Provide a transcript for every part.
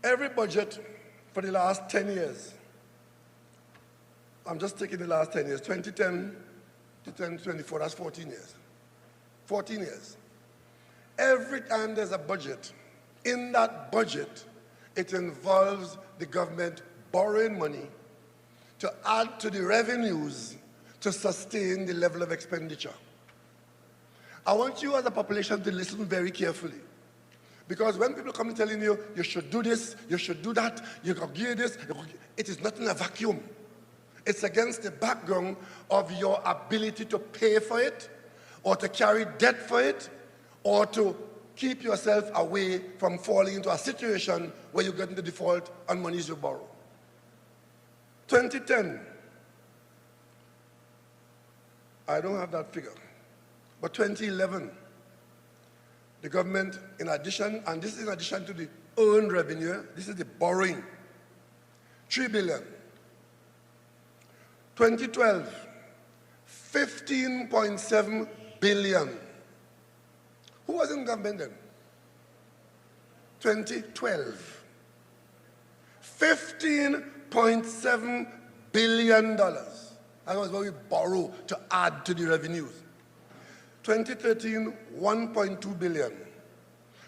Every budget for the last 10 years, I'm just taking the last 10 years, 2010 to 2024, that's 14 years. 14 years. Every time there's a budget, in that budget, it involves the government borrowing money to add to the revenues to sustain the level of expenditure. I want you as a population to listen very carefully. Because when people come telling you, you should do this, you should do that, you can give this, it is not in a vacuum. It's against the background of your ability to pay for it, or to carry debt for it, or to keep yourself away from falling into a situation where you get into default on monies you borrow. 2010, I don't have that figure, but 2011, the government, in addition, and this is in addition to the earned revenue, this is the borrowing, 3 billion. 2012, 15.7 billion. Who was in government then? 2012. $15.7 billion. That was what we borrow to add to the revenues. 2013, 1.2 billion.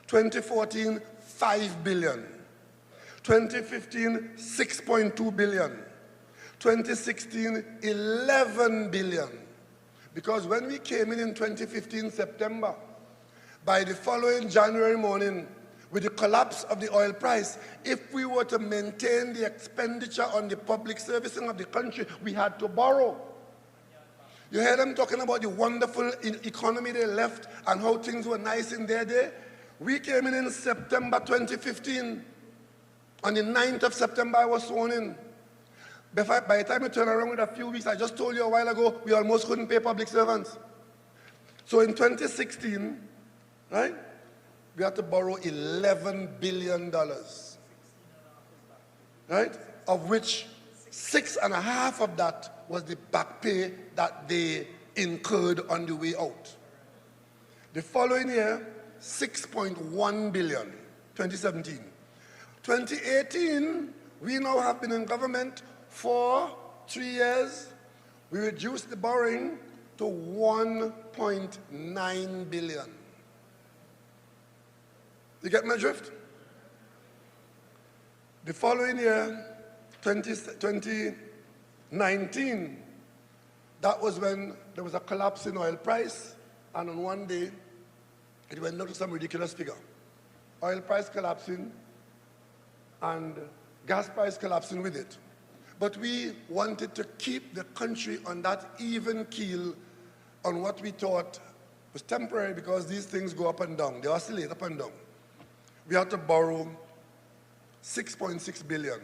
2014, 5 billion. 2015, 6.2 billion. 2016, 11 billion. Because when we came in 2015, September, by the following January morning, with the collapse of the oil price, if we were to maintain the expenditure on the public servicing of the country, we had to borrow. You heard them talking about the wonderful economy they left and how things were nice in their day. We came in September 2015. On the 9th of September, I was sworn in. By the time we turn around with a few weeks, I just told you a while ago, we almost couldn't pay public servants. So in 2016, right, we had to borrow $11 billion, right, of which 6.5 of that was the back pay that they incurred on the way out. The following year, 6.1 billion, 2017. 2018, we now have been in government for 3 years. We reduced the borrowing to 1.9 billion. You get my drift? The following year, 2019, that was when there was a collapse in oil price, and on one day, it went down to some ridiculous figure. Oil price collapsing, and gas price collapsing with it. But we wanted to keep the country on that even keel on what we thought was temporary, because these things go up and down. They oscillate up and down. We had to borrow 6.6 billion.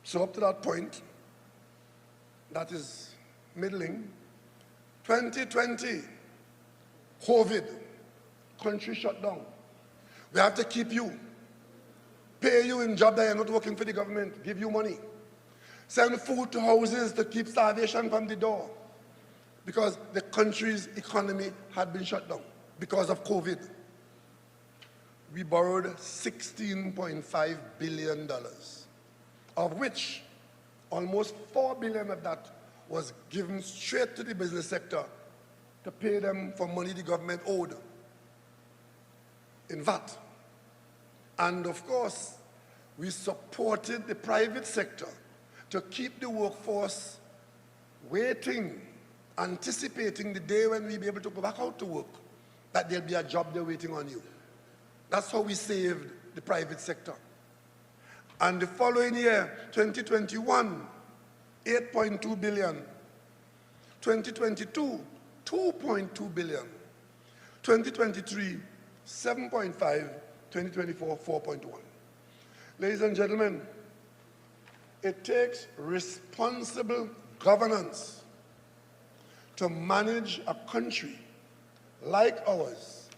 So up to that point, that is middling. 2020, COVID, country shut down. We have to keep you, pay you in job that you're not working for the government, give you money, send food to houses to keep starvation from the door, because the country's economy had been shut down because of COVID. We borrowed $16.5 billion, of which almost $4 billion of that was given straight to the business sector to pay them for money the government owed in VAT. And of course, we supported the private sector to keep the workforce waiting, anticipating the day when we'll be able to go back out to work, that there'll be a job there waiting on you. That's how we saved the private sector. And the following year, 2021, 8.2 billion. 2022, 2.2 billion. 2023, 7.5. 2024, 4.1. Ladies and gentlemen, it takes responsible governance to manage a country like ours,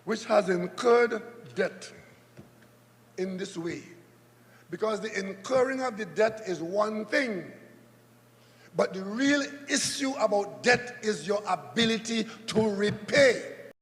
which has incurred debt in this way. Because the incurring of the debt is one thing, but the real issue about debt is your ability to repay.